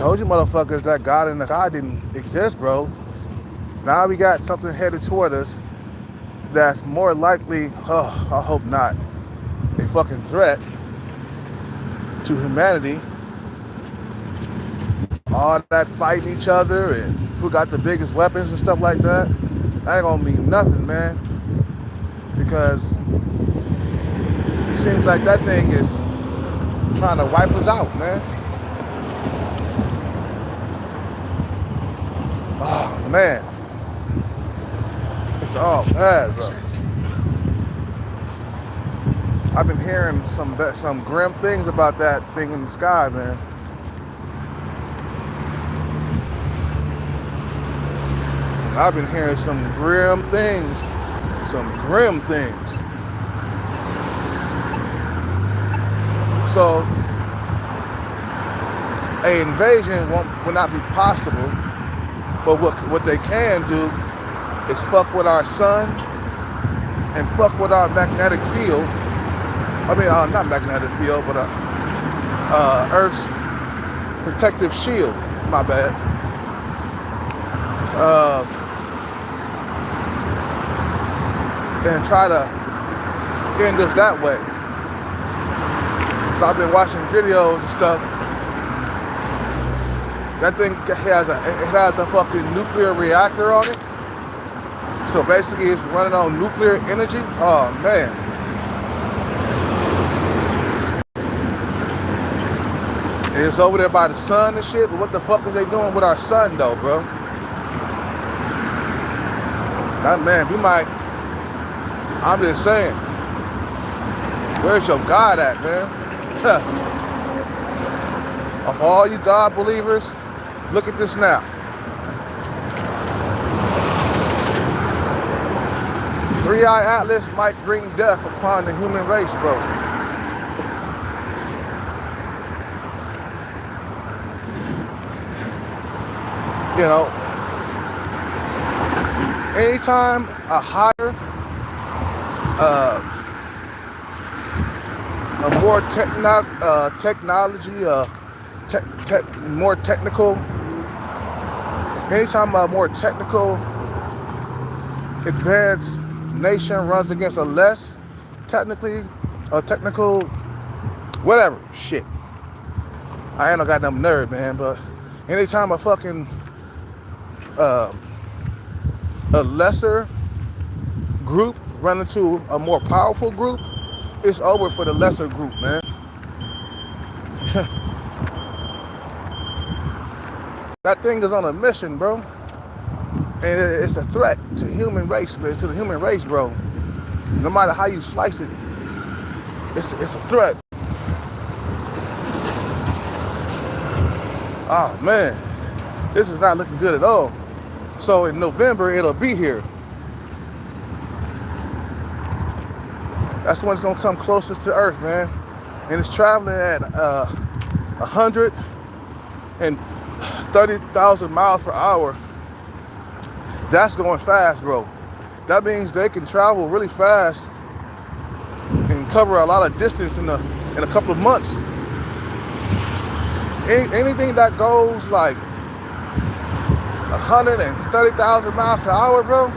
told you motherfuckers that God in the sky didn't exist, bro. Now we got something headed toward us that's more likely, I hope not, a fucking threat to humanity. All that fighting each other and who got the biggest weapons and stuff like that, that ain't gonna mean nothing, man. Because it seems like that thing is trying to wipe us out, man. Oh, man. It's all bad, bro. I've been hearing some grim things about that thing in the sky, man. I've been hearing some grim things. Some grim things. So, an invasion will not be possible, but what they can do is fuck with our sun and fuck with our magnetic field. I mean, not magnetic field, but Earth's protective shield. My bad. And try to end us that way. So I've been watching videos and stuff. That thing has a fucking nuclear reactor on it. So basically it's running on nuclear energy. Oh man. And it's over there by the sun and shit, but what the fuck is they doing with our sun though, bro? That man, we might, I'm just saying, where's your God at, man? Of all you God believers, look at this now. 3-Eye Atlas might bring death upon the human race, bro. You know, anytime a higher, a more technology, more technical, anytime a more technical, advanced nation runs against a less technical, whatever, shit. I ain't no goddamn nerd, man, but anytime a fucking, a lesser group run into a more powerful group, it's over for the lesser group, man. That thing is on a mission, bro. And it's a threat to human race, man, to the human race, bro. No matter how you slice it, it's a threat. Oh man, this is not looking good at all. So in November, it'll be here. That's when it's gonna come closest to Earth, man. And it's traveling at 130,000 miles per hour. That's going fast, bro. That means they can travel really fast and cover a lot of distance in a couple of months. Anything that goes like 130,000 miles per hour, bro,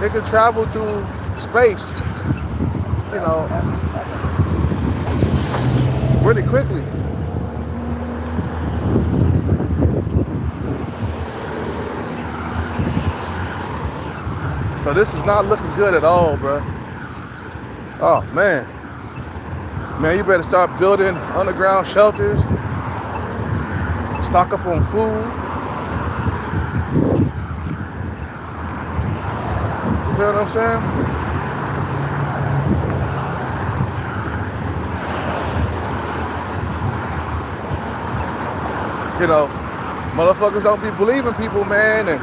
they can travel through space, you know, really quickly. So this is not looking good at all, bro. Oh man, you better start building underground shelters, stock up on food. You know what I'm saying? You know, motherfuckers don't be believing people, man. And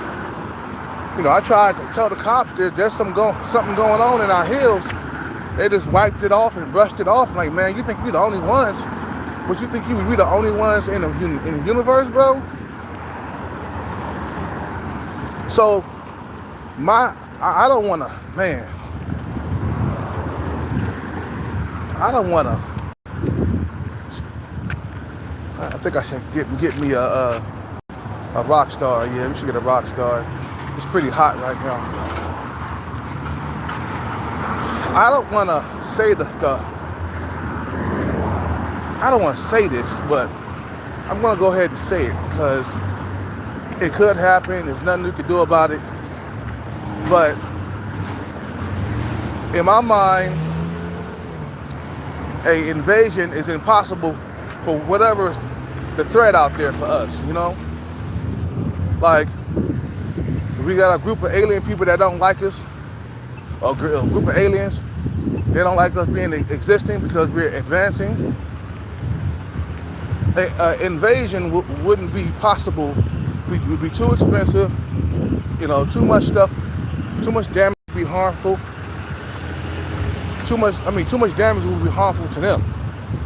you know, I tried to tell the cops there's something going on in our hills. They just wiped it off and brushed it off. Like, man, you think we the only ones? But you think we the only ones in the universe, bro? So, I don't want to, man. I don't want to. I think I should get me a Rockstar. Yeah, we should get a Rockstar. It's pretty hot right now. I don't want to say I don't want to say this, but I'm going to go ahead and say it because it could happen. There's nothing you can do about it. But in my mind, an invasion is impossible for whatever the threat out there for us, you know? Like, we got a group of alien people that don't like us, or a group of aliens, they don't like us being existing because we're advancing. An invasion wouldn't be possible. It would be too expensive, you know, too much stuff, too much damage would be harmful. Too much damage would be harmful to them.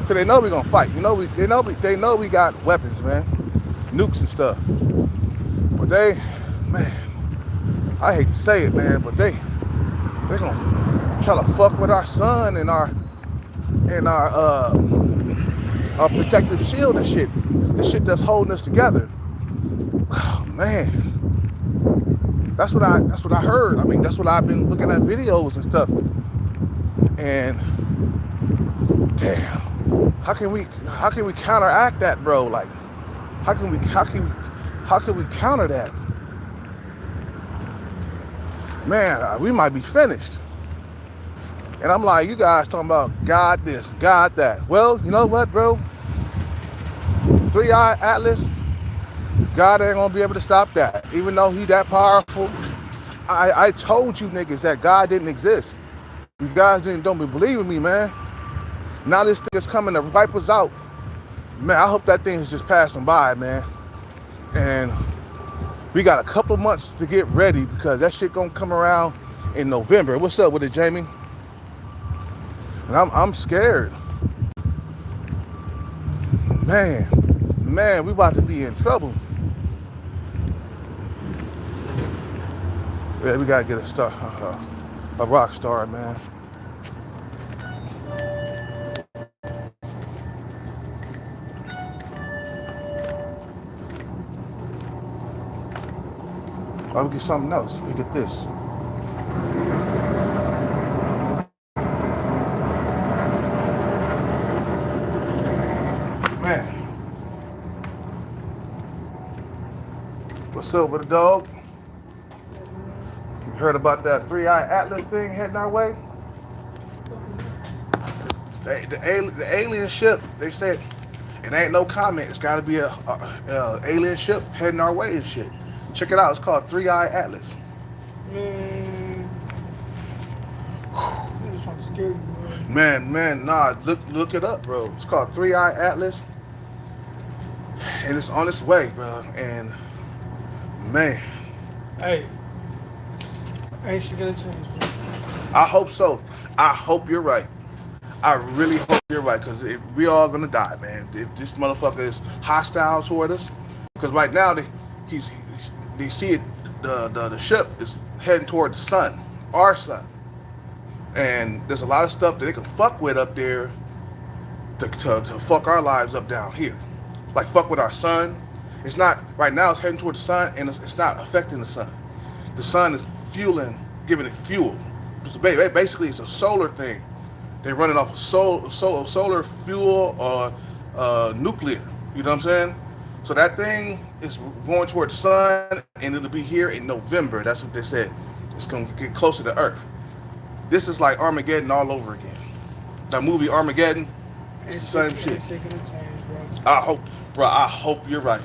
Cause they know we're gonna fight. You know, they know we got weapons, man, nukes and stuff. But man, I hate to say it, man, but they're gonna try to fuck with our sun and our protective shield and shit. The shit that's holding us together. Oh, man, that's what I heard. I mean, that's what I've been looking at videos and stuff. And damn, how can we counteract that, bro? Like, how can we counter that? Man, we might be finished. And I'm like, you guys talking about God this, God that. Well, you know what, bro? 3i Atlas, God ain't gonna be able to stop that. Even though he that powerful. I told you niggas that God didn't exist. You guys don't be believing me, man. Now this thing is coming to wipe us out. Man, I hope that thing is just passing by, man. And we got a couple months to get ready because that shit gonna come around in November. What's up with it, Jamie? And I'm scared. Man, we about to be in trouble. Yeah, we gotta get a Rockstar, man. I'll get something else. Look at this. Man. What's up with the dog? You heard about that 3i Atlas thing heading our way? The alien ship, they said, it ain't no comment. It's got to be a alien ship heading our way and shit. Check it out. It's called 3i Atlas. Man, I'm just trying to scare you, man. Man, nah. Look it up, bro. It's called 3i Atlas, and it's on its way, bro. And man, Hey, ain't shit gonna change, bro. I hope so. I hope you're right. I really hope you're right, because we all gonna die, man. If this motherfucker is hostile toward us, because right now they see it. The ship is heading toward the sun, our sun, and there's a lot of stuff that they can fuck with up there to fuck our lives up down here, like fuck with our sun. It's not right now. It's heading toward the sun, and it's not affecting the sun. The sun is giving it fuel. Basically, it's a solar thing. They're running off of solar fuel or nuclear. You know what I'm saying? So that thing is going toward the sun, and it'll be here in November. That's what they said. It's going to get closer to Earth. This is like Armageddon all over again. That movie Armageddon, it's the same shit. I hope you're right.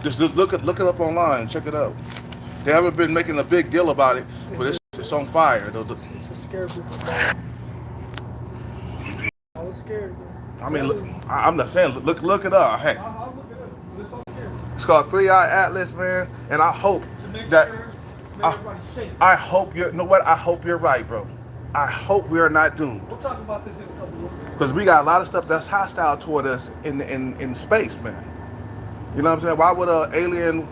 Just look it up online. Check it out. They haven't been making a big deal about it, but it's on fire. It's a scare group. I was scared, bro. I mean, I'm not saying look it up. Hey, I'll look it up. It's so scary. it's called 3i Atlas, man. And I hope that I hope you know what? I hope you're right, bro. I hope we are not doomed. We'll talk about this in a couple weeks. Because we got a lot of stuff that's hostile toward us in space, man. You know what I'm saying? Why would an alien,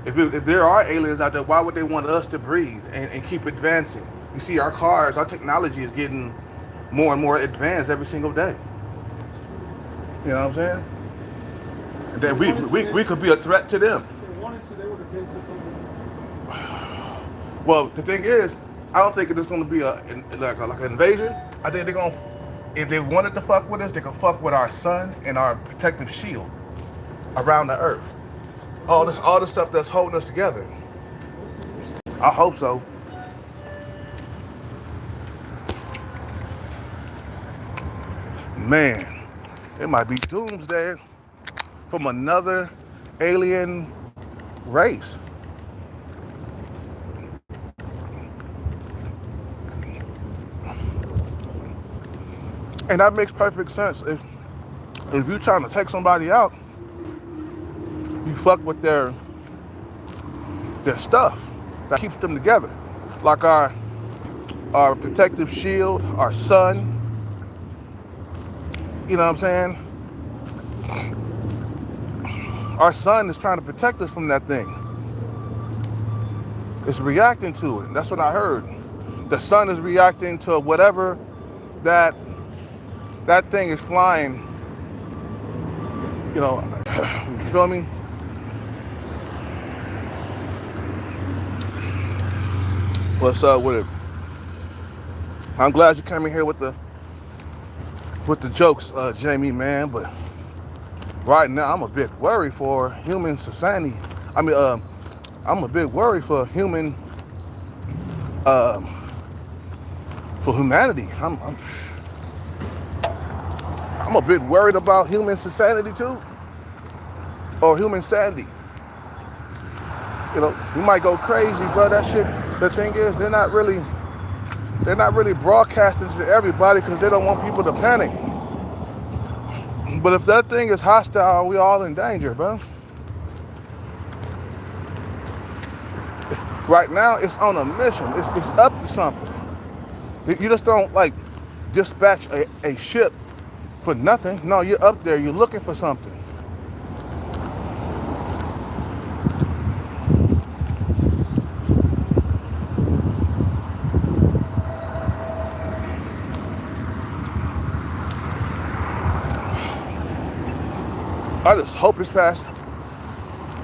if there are aliens out there, why would they want us to breathe and keep advancing? You see, our cars, our technology is getting more and more advanced every single day. You know what I'm saying? And then we could be a threat to them. If they wanted to, they would have been took over. Well, the thing is, I don't think it's going to be like an invasion. I think they're going to, if they wanted to fuck with us, they can fuck with our sun and our protective shield around the earth. All the stuff that's holding us together. I hope so. Man, it might be doomsday from another alien race. And that makes perfect sense. If you're trying to take somebody out, you fuck with their stuff that keeps them together. Like our protective shield, our sun. You know what I'm saying? Our sun is trying to protect us from that thing. It's reacting to it. That's what I heard. The sun is reacting to whatever that thing is flying. You know, you feel me? What's up with it? I'm glad you came in here with the jokes, Jamie, man, but right now I'm a bit worried for human society. I mean, I'm a bit worried for humanity. I'm a bit worried about human society too, or human sanity. You know, you might go crazy, bro. That shit. The thing is, they're not really broadcasting to everybody because they don't want people to panic. But if that thing is hostile, we all in danger, bro. Right now, it's on a mission. It's up to something. You just don't like dispatch a ship for nothing. No, you're up there. You're looking for something. I just hope it's passing.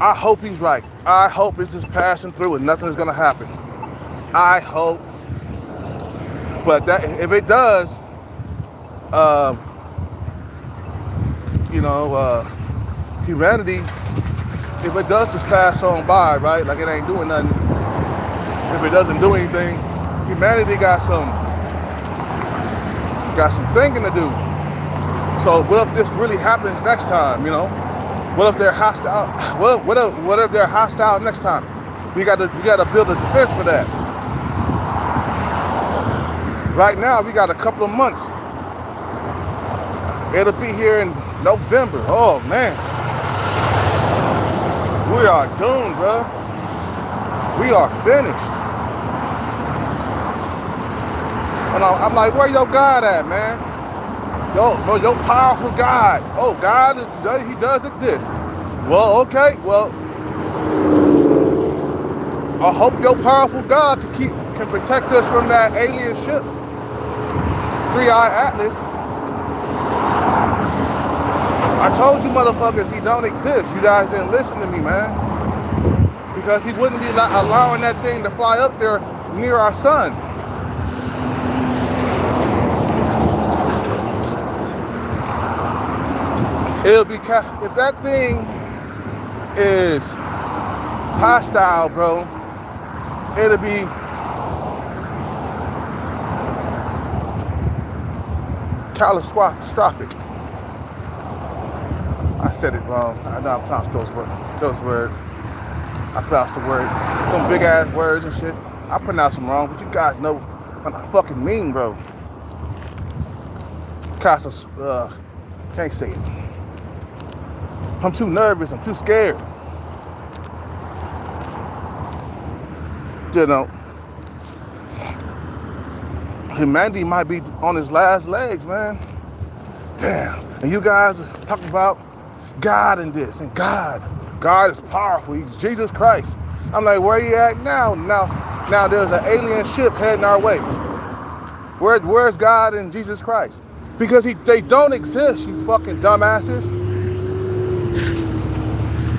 I hope he's right. I hope it's just passing through and nothing's gonna happen. I hope. But that if it does, humanity, if it does just pass on by, right? Like it ain't doing nothing. If it doesn't do anything, humanity got some thinking to do. So what if this really happens next time, you know? What if they're hostile? What if they're hostile next time? We gotta build a defense for that. Right now, we got a couple of months. It'll be here in November. Oh man. We are doomed, bro. We are finished. And I'm like, where your God at, man? Your powerful God. Oh, God, he does exist. Well, okay. Well, I hope your powerful God can protect us from that alien ship. 3-Eye Atlas. I told you motherfuckers he don't exist. You guys didn't listen to me, man. Because he wouldn't be allowing that thing to fly up there near our sun. It'll be, if that thing is hostile, bro, it'll be catastrophic. I said it wrong. I know I pronounced those words. I pronounced the word, some big ass words and shit. I pronounced them wrong, but you guys know what I fucking mean, bro. Can't say it. I'm too nervous. I'm too scared. You know, humanity might be on its last legs, man. Damn. And you guys are talking about God and this and God. God is powerful. He's Jesus Christ. I'm like, where are you at now? Now there's an alien ship heading our way. Where's God and Jesus Christ? Because they don't exist, you fucking dumbasses.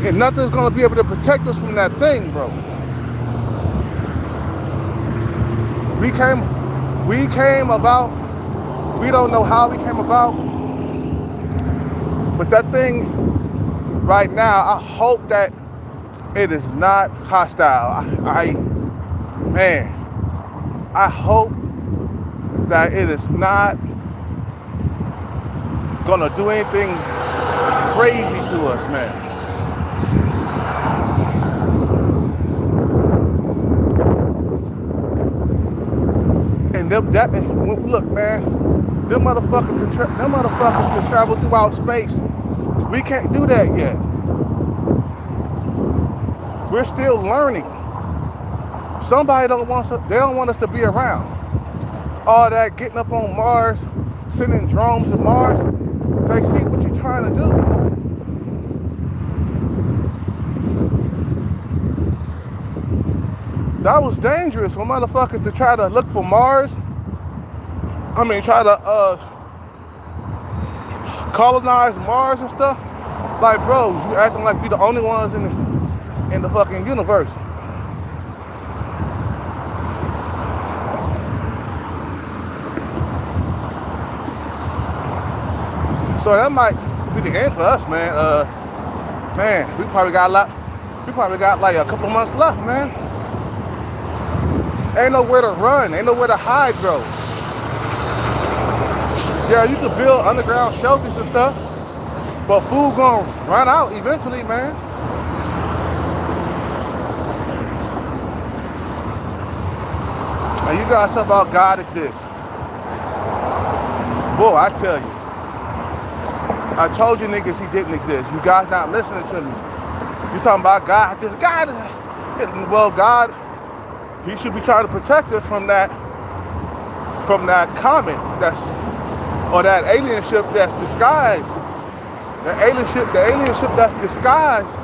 And nothing's gonna be able to protect us from that thing, bro. We came about, we don't know how we came about, but that thing right now, I hope that it is not hostile. Man, I hope that it is not gonna do anything crazy to us, man. And look, man, them motherfuckers can travel throughout space. We can't do that yet. We're still learning. They don't want us to be around. All that getting up on Mars, sending drones to Mars, they see what you're trying to do. That was dangerous for motherfuckers to try to look for Mars. Try to colonize Mars and stuff. Like, bro, you acting like we the only ones in the fucking universe. So that might be the end for us, man. Man, we probably got like a couple months left, man. Ain't nowhere to run, ain't nowhere to hide, bro. Yeah, you can build underground shelters and stuff, but food gonna run out eventually, man. And you guys talk about God exists. Boy, I tell you. I told you niggas he didn't exist. You guys not listening to me. You talking about God, this God. Well, God, he should be trying to protect us from that comet or that alien ship that's disguised. The alien ship that's disguised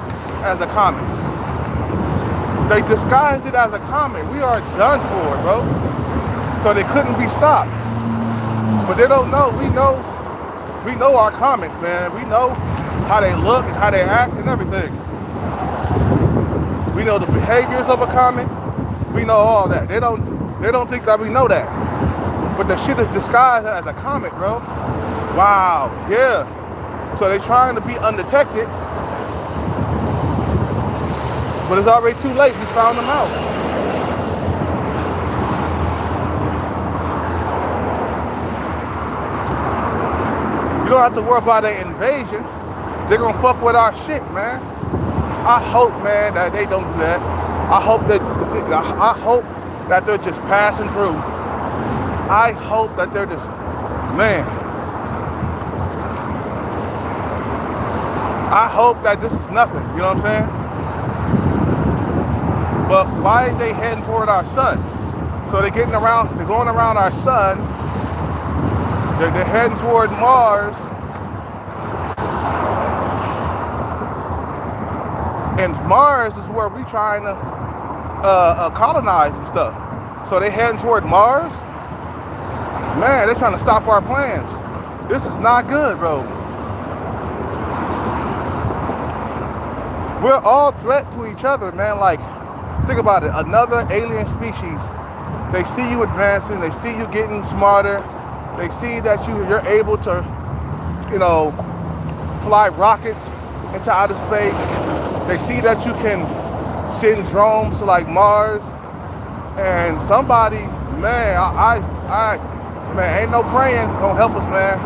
as a comet. They disguised it as a comet. We are done for, bro. So they couldn't be stopped. But they don't know. We know our comets, man. We know how they look and how they act and everything. We know the behaviors of a comet. We know all that. They don't think that we know that. But the shit is disguised as a comet, bro. Wow, yeah. So they're trying to be undetected. But it's already too late. We found them out. You don't have to worry about an invasion. They're gonna fuck with our shit, man. I hope, man, that they don't do that. I hope that they're just passing through. I hope that they're just, man. I hope that this is nothing. You know what I'm saying? But why is they heading toward our sun? So they're going around our sun. They're heading toward Mars. And Mars is where we're trying to colonize and stuff. So they heading toward Mars. Man, they're trying to stop our plans. This is not good, bro. We're all threat to each other, man. Like, think about it. Another alien species. They see you advancing. They see you getting smarter. They see that you're able to, fly rockets into outer space. They see that you can send drones to like Mars. And somebody, man, man, ain't no praying gonna help us, man.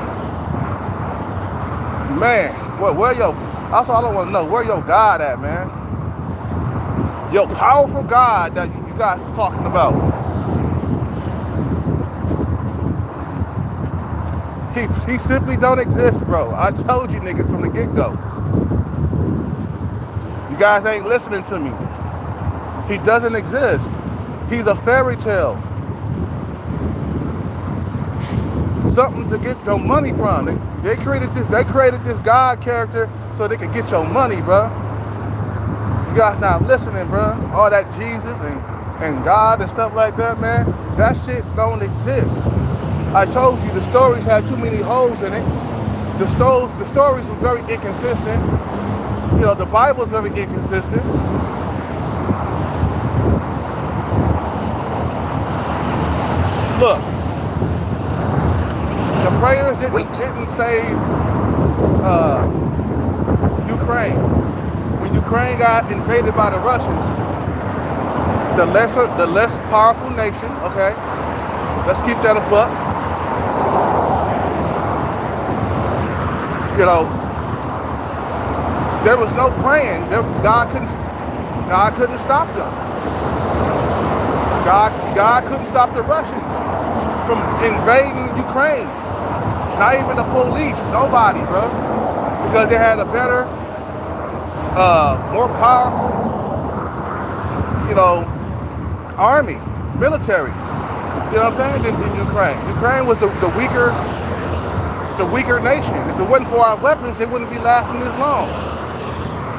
Man, that's all I want to know. Where your God at, man? Your powerful God that you guys are talking about. He simply don't exist, bro. I told you niggas from the get-go. You guys ain't listening to me. He doesn't exist. He's a fairy tale. Something to get your money from. They created this God character so they could get your money, bro. You guys not listening, bro. All that Jesus and God and stuff like that, man. That shit don't exist. I told you the stories had too many holes in it. The stories were very inconsistent. You know, the Bible is very inconsistent. Look, the prayers didn't save Ukraine. When Ukraine got invaded by the Russians, the less powerful nation, okay, let's keep that a buck. You know, there was no praying. God couldn't stop them. God couldn't stop the Russians from invading Ukraine. Not even the police, nobody, bro. Because they had a better, more powerful, you know, army, military. You know what I'm saying? Than Ukraine. Ukraine was the weaker nation. If it wasn't for our weapons, they wouldn't be lasting this long.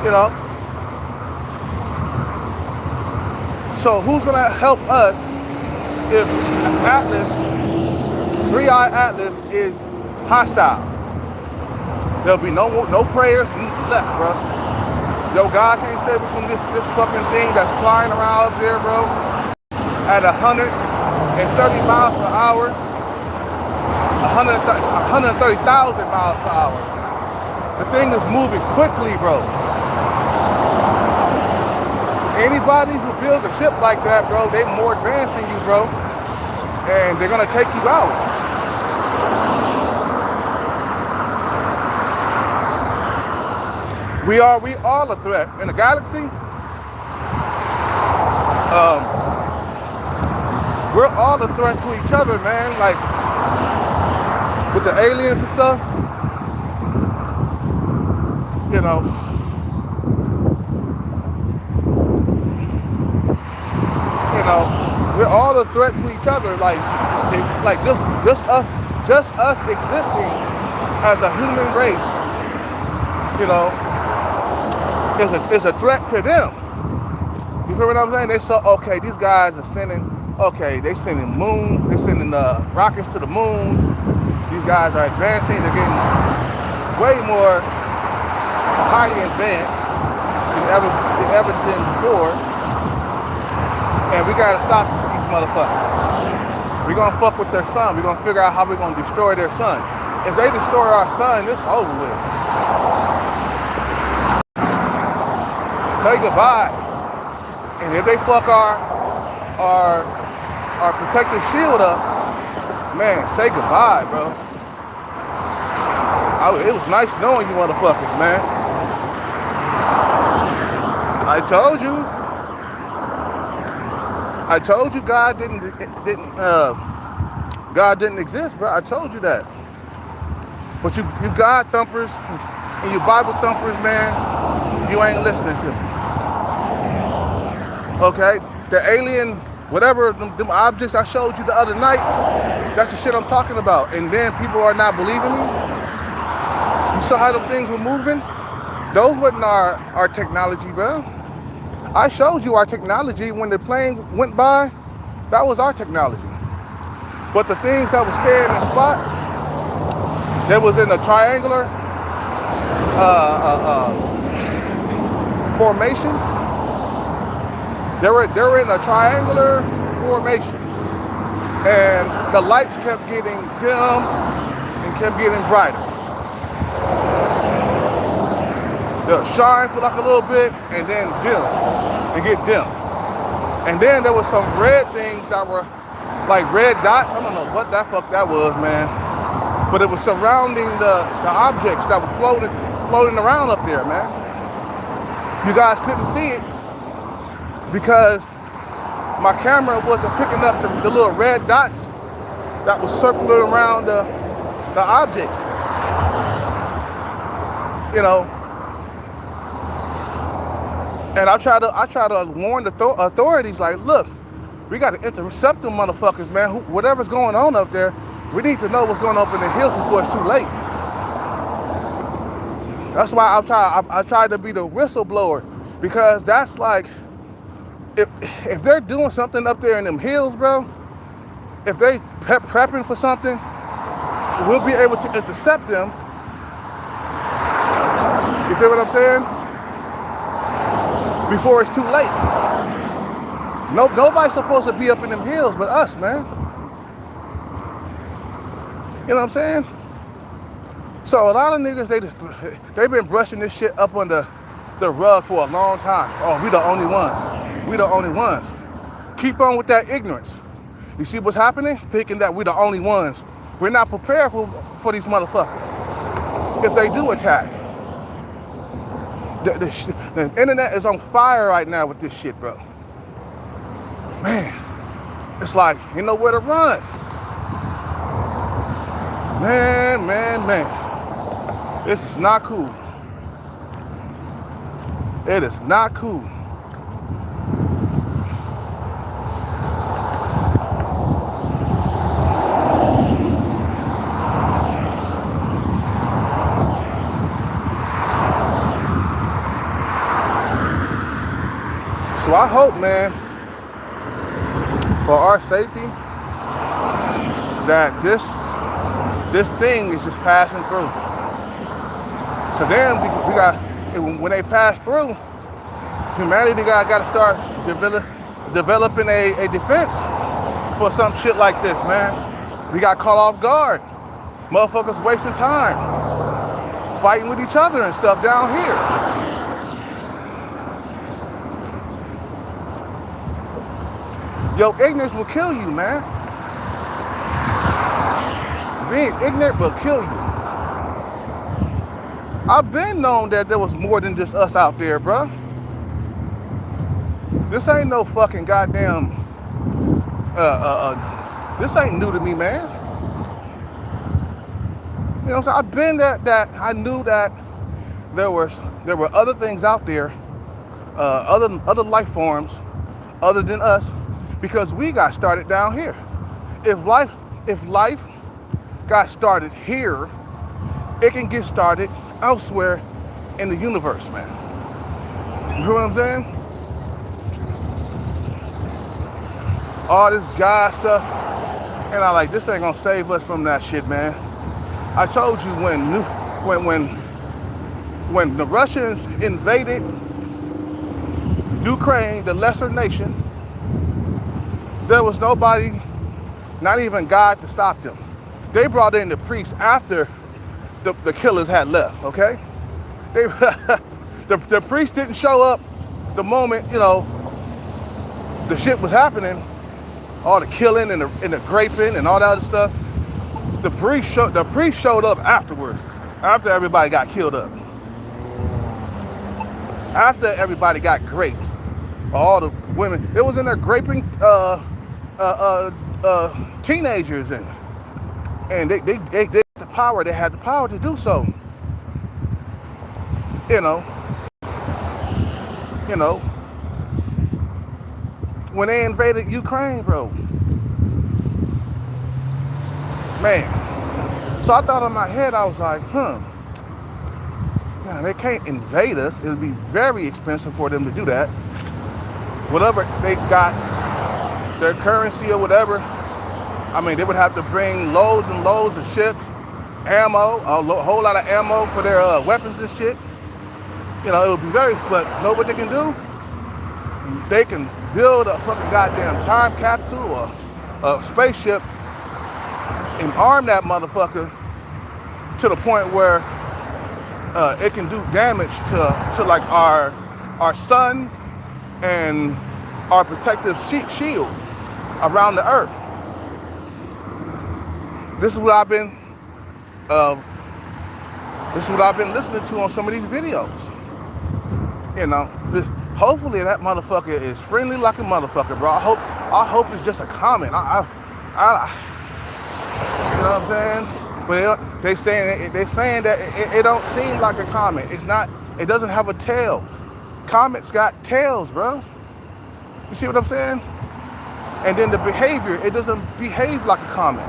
You know. So who's gonna help us if Atlas, Three-Eyed Atlas, is hostile? There'll be no prayers left, bro. Yo, God can't save us from this fucking thing that's flying around up there, bro, at 130 miles per hour, 130,000 miles per hour. The thing is moving quickly, bro. Anybody who builds a ship like that, bro, they're more advanced than you, bro. And they're gonna take you out. We all a threat. In the galaxy, we're all a threat to each other, man. Like, with the aliens and stuff, you know. You know, we're all a threat to each other. Like just us existing as a human race, you know, is a threat to them. You feel what I'm saying? They saw, okay, these guys are sending they sending rockets to the moon. These guys are advancing. They're getting way more highly advanced than ever been before. And we gotta stop these motherfuckers. We're gonna fuck with their son. We're gonna figure out how we're gonna destroy their son. If they destroy our son, it's over with. Say goodbye. And if they fuck our protective shield up, man, say goodbye, bro. It was nice knowing you motherfuckers, man. I told you God didn't exist, bro. I told you that. But you God thumpers and you Bible thumpers, man, you ain't listening to me. Okay? The alien, whatever, them objects I showed you the other night, that's the shit I'm talking about. And then people are not believing me. You saw how them things were moving? Those wasn't our technology, bro. I showed you our technology when the plane went by. That was our technology. But the things that were staying in the spot, that was in a triangular formation. They were in a triangular formation, and the lights kept getting dim and kept getting brighter. They'll shine for like a little bit and then dim and get dim. And then there was some red things that were like red dots. I don't know what the fuck that was, man. But it was surrounding the objects that were floating around up there, man. You guys couldn't see it because my camera wasn't picking up the little red dots that was circling around the objects. You know. And I try to warn the authorities, like, look, we got to intercept them motherfuckers, man. Whatever's going on up there, we need to know what's going on up in the hills before it's too late. That's why I try to be the whistleblower, because that's like, if they're doing something up there in them hills, bro, if they prepping for something, we'll be able to intercept them. You feel what I'm saying? before it's too late. Nobody's supposed to be up in them hills but us, man. You know what I'm saying? So a lot of niggas, they've been brushing this shit up on the rug for a long time. Oh, we the only ones. We the only ones. Keep on with that ignorance. You see what's happening? Thinking that we the only ones. We're not prepared for these motherfuckers. If they do attack. The internet is on fire right now with this shit, bro. Man, it's like, you know where to run. Man. This is not cool. It is not cool. So I hope, man, for our safety, that this thing is just passing through. So then we got, when they pass through, humanity got to start developing a defense for some shit like this, man. We got caught off guard. Motherfuckers wasting time, fighting with each other and stuff down here. Yo, ignorance will kill you, man. Being ignorant will kill you. I've been known that there was more than just us out there, bro. This ain't no fucking goddamn, this ain't new to me, man. You know what I'm saying? I've been that I knew that there were other things out there, other life forms other than us, because we got started down here. If life got started here, it can get started elsewhere in the universe, man. You know what I'm saying? All this God stuff, and I like, this ain't gonna save us from that shit, man. I told you when the Russians invaded Ukraine, the lesser nation, there was nobody, not even God, to stop them. They brought in the priests after the killers had left, okay? The priests didn't show up the moment, you know, the shit was happening, all the killing and the graping and all that other stuff. The priest showed up afterwards, after everybody got killed up. After everybody got graped, all the women, it was in there graping teenagers and they had the power. They had the power to do so. You know, when they invaded Ukraine, bro. Man. So I thought in my head, I was like, now they can't invade us. It would be very expensive for them to do that. Whatever they got, their currency or whatever, I mean, they would have to bring loads and loads of ships, ammo, a whole lot of ammo for their weapons and shit. You know, it would be but know what they can do? They can build a fucking goddamn time capsule or a spaceship and arm that motherfucker to the point where it can do damage to like our sun and our protective shield around the earth. This is what I've been listening to on some of these videos. You know, hopefully that motherfucker is friendly like a motherfucker, bro. I hope it's just a comment. You know what I'm saying? But they saying that it don't seem like a comment. It's not. It doesn't have a tail. Comments got tails, bro. You see what I'm saying? And then the behavior, it doesn't behave like a comment.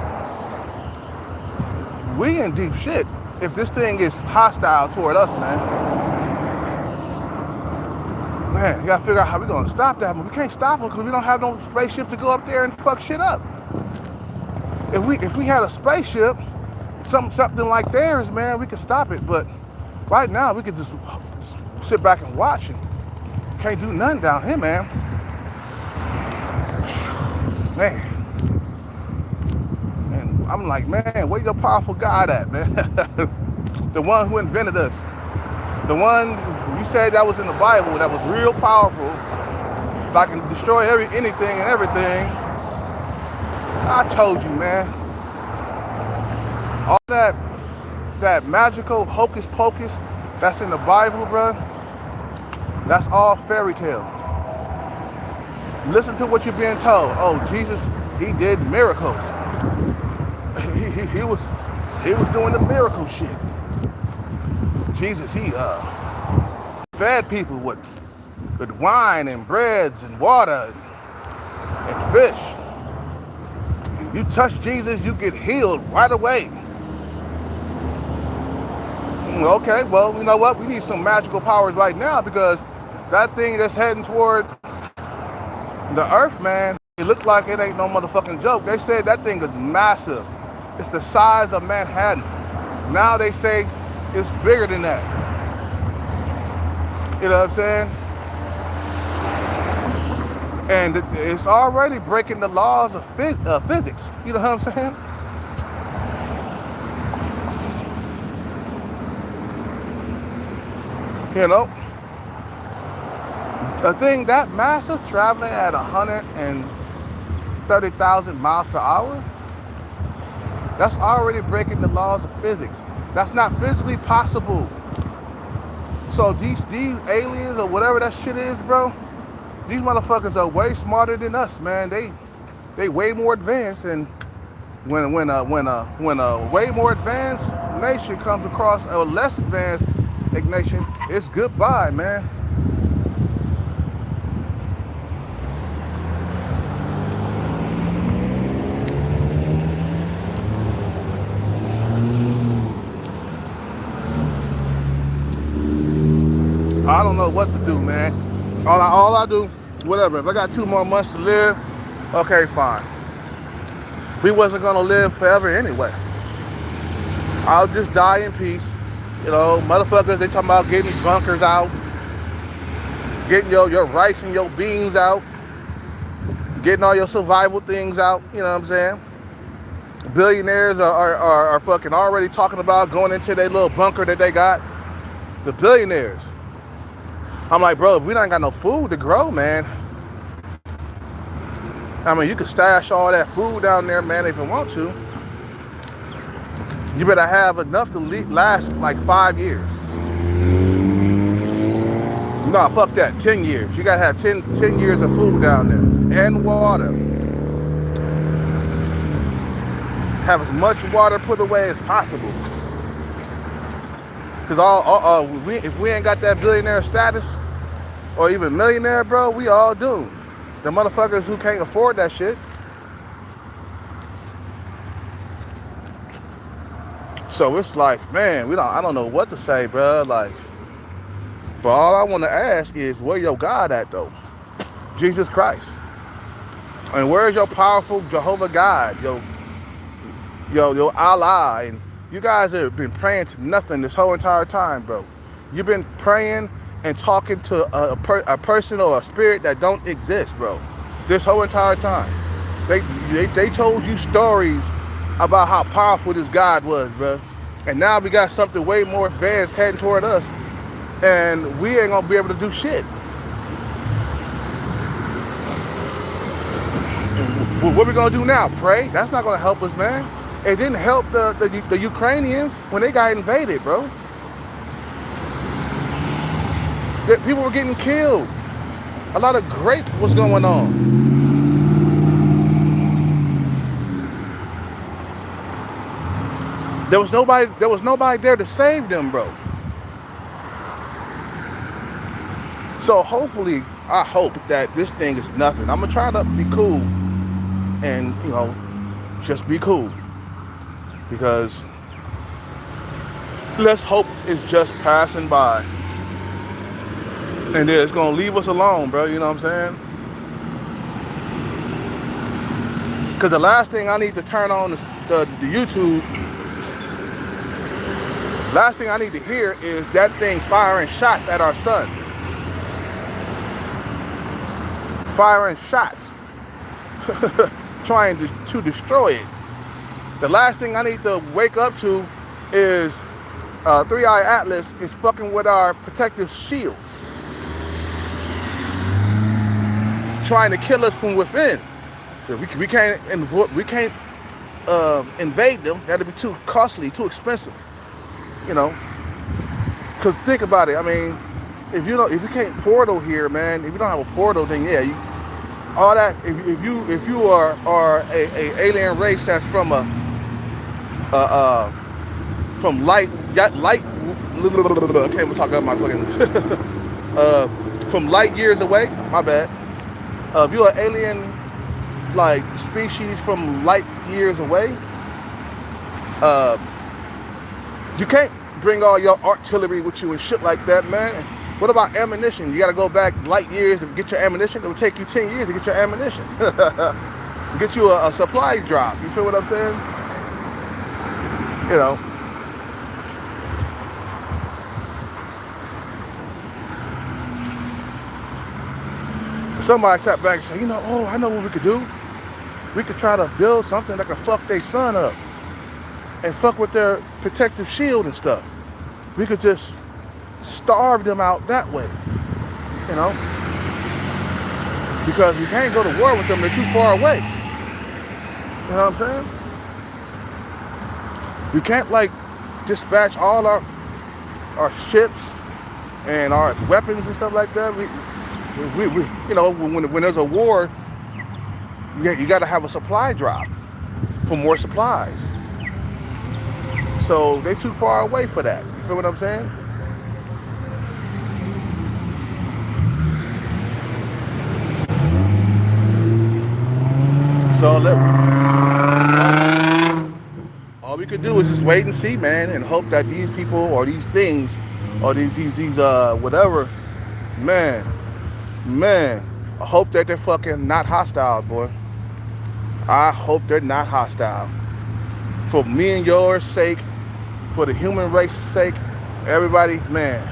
We in deep shit if this thing is hostile toward us, man. Man, you gotta figure out how we gonna stop that, but we can't stop them because we don't have no spaceship to go up there and fuck shit up. If we had a spaceship, something like theirs, man, we could stop it. But right now, we could just sit back and watch and Can't do nothing down here, man. Man. And I'm like, man, where your powerful God at, man? The one who invented us. The one you said that was in the Bible that was real powerful, that can destroy anything and everything. I told you, man. All that magical hocus pocus that's in the Bible, bro, that's all fairy tale. Listen to what you're being told. Oh, Jesus, he did miracles. He was doing the miracle shit. Jesus, he fed people with wine and breads and water and fish. You touch Jesus, you get healed right away. Okay, well, you know what? We need some magical powers right now, because that thing that's heading toward the earth, man, it looked like it ain't no motherfucking joke. They said that thing is massive. It's the size of Manhattan. Now they say it's bigger than that. You know what I'm saying? And it's already breaking the laws of physics. You know what I'm saying? You know? A thing that massive, traveling at 130,000 miles per hour, that's already breaking the laws of physics. That's not physically possible. So these aliens or whatever that shit is, bro, these motherfuckers are way smarter than us, man. They way more advanced, and when a way more advanced nation comes across a less advanced nation, it's goodbye, man. I don't know what to do, man. All I do, whatever. If I got 2 more months to live, okay, fine. We wasn't gonna live forever anyway. I'll just die in peace. You know, motherfuckers, they talking about getting bunkers out, getting your rice and your beans out, getting all your survival things out, you know what I'm saying? Billionaires are fucking already talking about going into their little bunker that they got. The billionaires. I'm like, bro, if we don't got no food to grow, man. I mean, you can stash all that food down there, man, if you want to. You better have enough to last like 5 years. No, fuck that, 10 years. You gotta have 10 years of food down there and water. Have as much water put away as possible. Because if we ain't got that billionaire status or even millionaire, bro, we all doomed. The motherfuckers who can't afford that shit. So it's like, man, I don't know what to say, bro. Like, but all I want to ask is, where your God at, though? Jesus Christ. And where's your powerful Jehovah God, your Allah? And you guys have been praying to nothing this whole entire time, bro. You've been praying and talking to a person or a spirit that don't exist, bro. This whole entire time. They told you stories about how powerful this God was, bro. And now we got something way more advanced heading toward us, and we ain't gonna be able to do shit. What we gonna do now? Pray? That's not gonna help us, man. It didn't help the Ukrainians when they got invaded, bro. People were getting killed. A lot of grape was going on. There was nobody there to save them, bro. So hopefully, I hope that this thing is nothing. I'm gonna try to be cool and, you know, just be cool. Because let's hope it's just passing by. And then it's gonna leave us alone, bro, you know what I'm saying? Because the last thing I need to turn on the YouTube, last thing I need to hear is that thing firing shots at our son. firing shots, trying to destroy it. The last thing I need to wake up to is Three Eye Atlas is fucking with our protective shield, trying to kill us from within. We can't invade them. That'd be too costly, too expensive. You know, because think about it. I mean, if you can't portal here, man, if you don't have a portal, then yeah, all that. If you are a alien race that's from light. I can't even talk about my fucking from light years away. My bad. If you're an alien like species from light years away, you can't bring all your artillery with you and shit like that, man. What about ammunition? You gotta go back light years to get your ammunition. It will take you 10 years to get your ammunition. Get you a supply drop. You feel what I'm saying? You know. Somebody sat back and said, you know, oh, I know what we could do. We could try to build something that could fuck their son up and fuck with their protective shield and stuff. We could just starve them out that way, you know? Because we can't go to war with them, they're too far away. You know what I'm saying? We can't like dispatch all our ships and our weapons and stuff like that. We you know, when there's a war, you got to have a supply drop for more supplies. So they're too far away for that. You feel what I'm saying? So all we could do is just wait and see, man, and hope that these people or these things or these whatever, man, I hope that they're fucking not hostile, boy. I hope they're not hostile. For me and yours sake, for the human race's sake, everybody, man,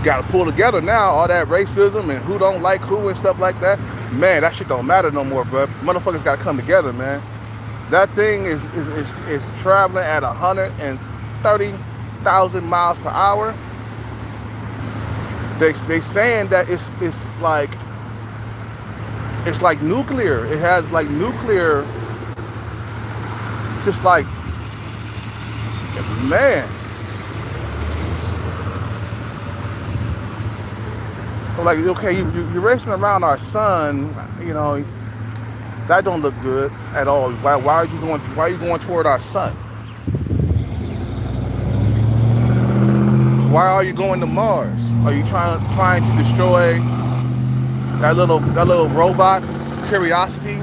gotta pull together now. All that racism and who don't like who and stuff like that, man, that shit don't matter no more, bro. Motherfuckers gotta come together, man. That thing is traveling at 130,000 miles per hour. They saying that it's like nuclear. It has like nuclear, just like, man. Like, okay, you're racing around our sun, you know, that don't look good at all. Why are you going toward our sun? Why are you going to Mars? Are you trying to destroy that little robot, Curiosity?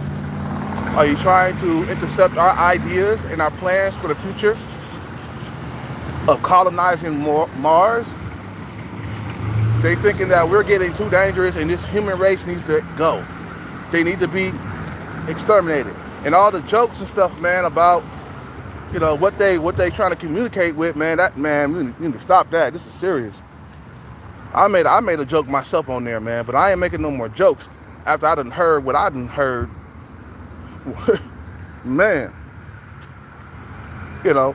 Are you trying to intercept our ideas and our plans for the future of colonizing Mars? They thinking that we're getting too dangerous and this human race needs to go. They need to be exterminated. And all the jokes and stuff, man, about, you know, what they trying to communicate with, man, we need to stop that. This is serious. I made a joke myself on there, man, but I ain't making no more jokes after I done heard what I done heard. Man, you know.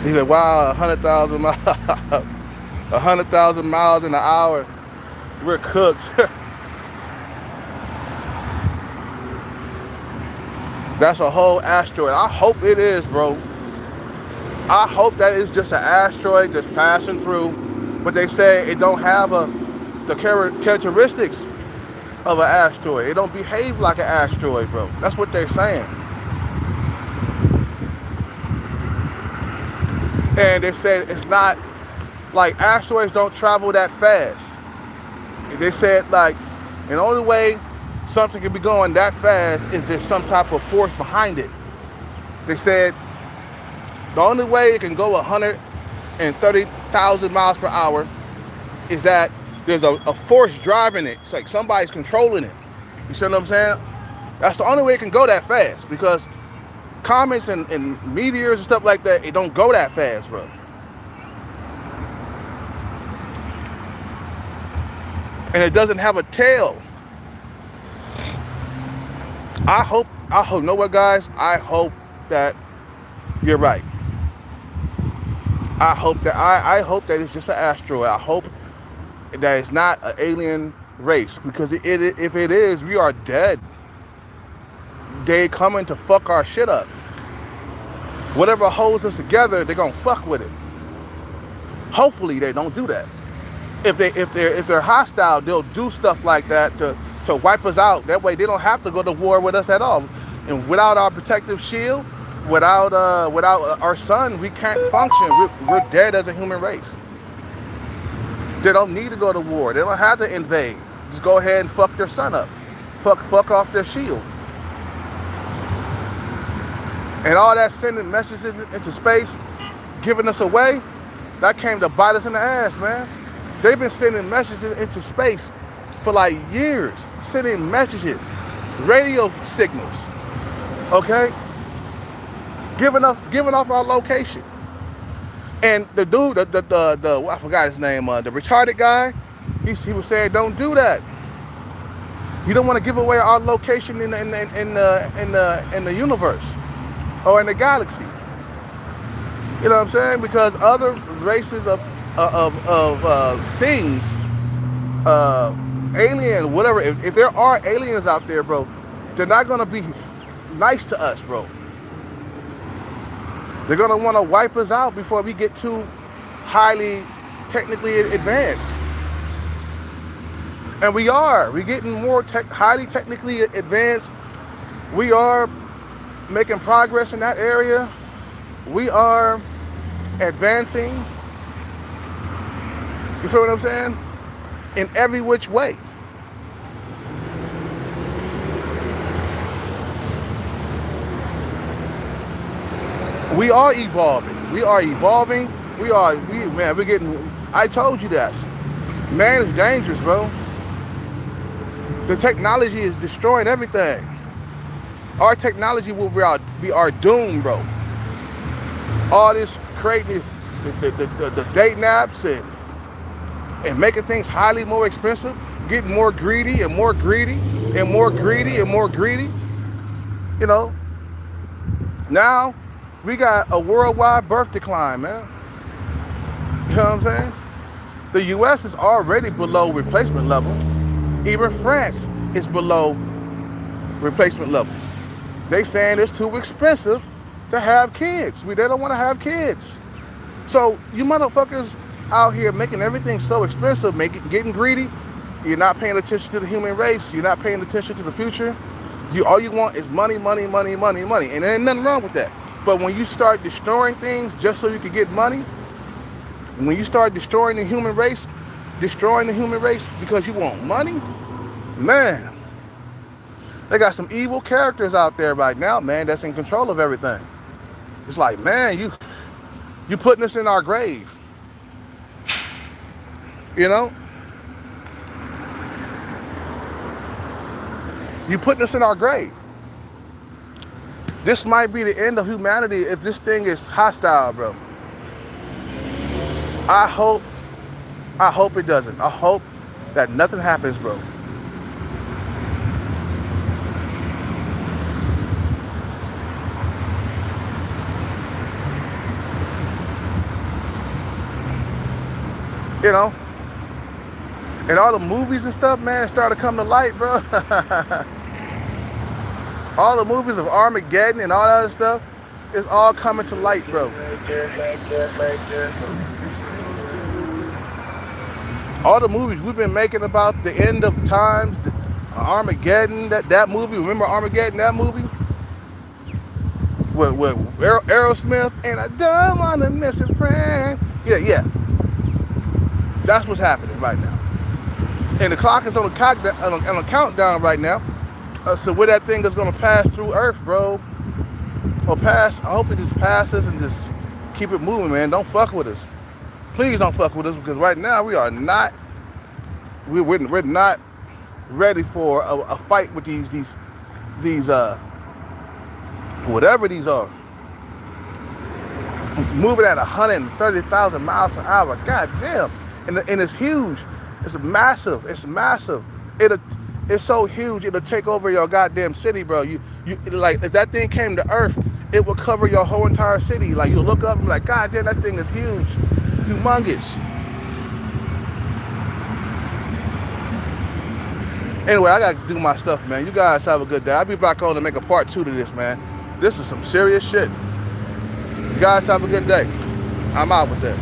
He said, wow, 100,000 miles, 100,000 miles in an hour, we're cooked. That's a whole asteroid. I hope it is, bro. I hope that is just an asteroid that's passing through, but they say it don't have the characteristics of an asteroid. It don't behave like an asteroid, bro. That's what they're saying. And they said it's not like asteroids don't travel that fast. They said like the only way something can be going that fast is there's some type of force behind it. They said the only way it can go 130,000 miles per hour is that there's a force driving it. It's like somebody's controlling it. You see what I'm saying? That's the only way it can go that fast, because comets and meteors and stuff like that, it don't go that fast, bro. and it doesn't have a tail. I hope, you know what, guys? I hope that you're right. I hope that it's just an asteroid. I hope that it's not an alien race, because if it is, we are dead. They coming to fuck our shit up. Whatever holds us together, they're gonna fuck with it. Hopefully they don't do that. If they're hostile, they'll do stuff like that to wipe us out. That way they don't have to go to war with us at all. And without our protective shield, without our sun, we can't function. We're dead as a human race. They don't need to go to war. They don't have to invade. Just go ahead and fuck their sun up. Fuck off their shield. And all that sending messages into space, giving us away, that came to bite us in the ass, man. They've been sending messages into space for like years. Sending messages, radio signals, okay? Giving off our location. And the dude, the I forgot his name, the retarded guy, he was saying, don't do that. You don't want to give away our location in the universe or in the galaxy. You know what I'm saying? Because other races of things, alien, whatever. If there are aliens out there, bro, they're not gonna be nice to us, bro. They're gonna want to wipe us out before we get too highly technically advanced. And we're getting more highly technically advanced. We are making progress in that area. We are advancing. You feel what I'm saying? In every which way. We are evolving. We're getting, I told you this. Man is dangerous, bro. The technology is destroying everything. Our technology will be our doom, bro. All this creating the dating apps and making things highly more expensive, getting more greedy and more greedy and more greedy and more greedy. You know, now we got a worldwide birth decline, man. You know what I'm saying? The US is already below replacement level. Even France is below replacement level. They saying it's too expensive to have kids. They don't want to have kids. So you motherfuckers out here making everything so expensive, getting greedy. You're not paying attention to the human race. You're not paying attention to the future. All you want is money, money, money, money, money. And there ain't nothing wrong with that. But when you start destroying things just so you can get money, when you start destroying the human race because you want money, man, they got some evil characters out there right now, man, that's in control of everything. It's like, man, you putting us in our grave. You know? You putting us in our grave. This might be the end of humanity if this thing is hostile, bro. I hope it doesn't. I hope that nothing happens, bro. You know? And all the movies and stuff, man, started to come to light, bro. All the movies of Armageddon and all that other stuff, it's all coming to light, bro. All the movies we've been making about the end of times, Armageddon, that movie, remember Armageddon, that movie? With Aerosmith, and I don't want to miss a friend. Yeah. That's what's happening right now. And the clock is on a countdown right now. So where that thing is going to pass through Earth, bro, or pass, I hope it just passes and just keep it moving, man. Don't fuck with us. Please don't fuck with us, because right now we're not ready for a fight with these whatever these are. Moving at 130,000 miles per hour. God damn. And it's huge. It's massive. It's massive. It's so huge. It'll take over your goddamn city, bro. You like if that thing came to Earth, it would cover your whole entire city. Like you look up and be like, God damn, that thing is huge, humongous. Anyway, I gotta do my stuff, man. You guys have a good day. I'll be back on to make a part 2 to this, man. This is some serious shit. You guys have a good day. I'm out with that.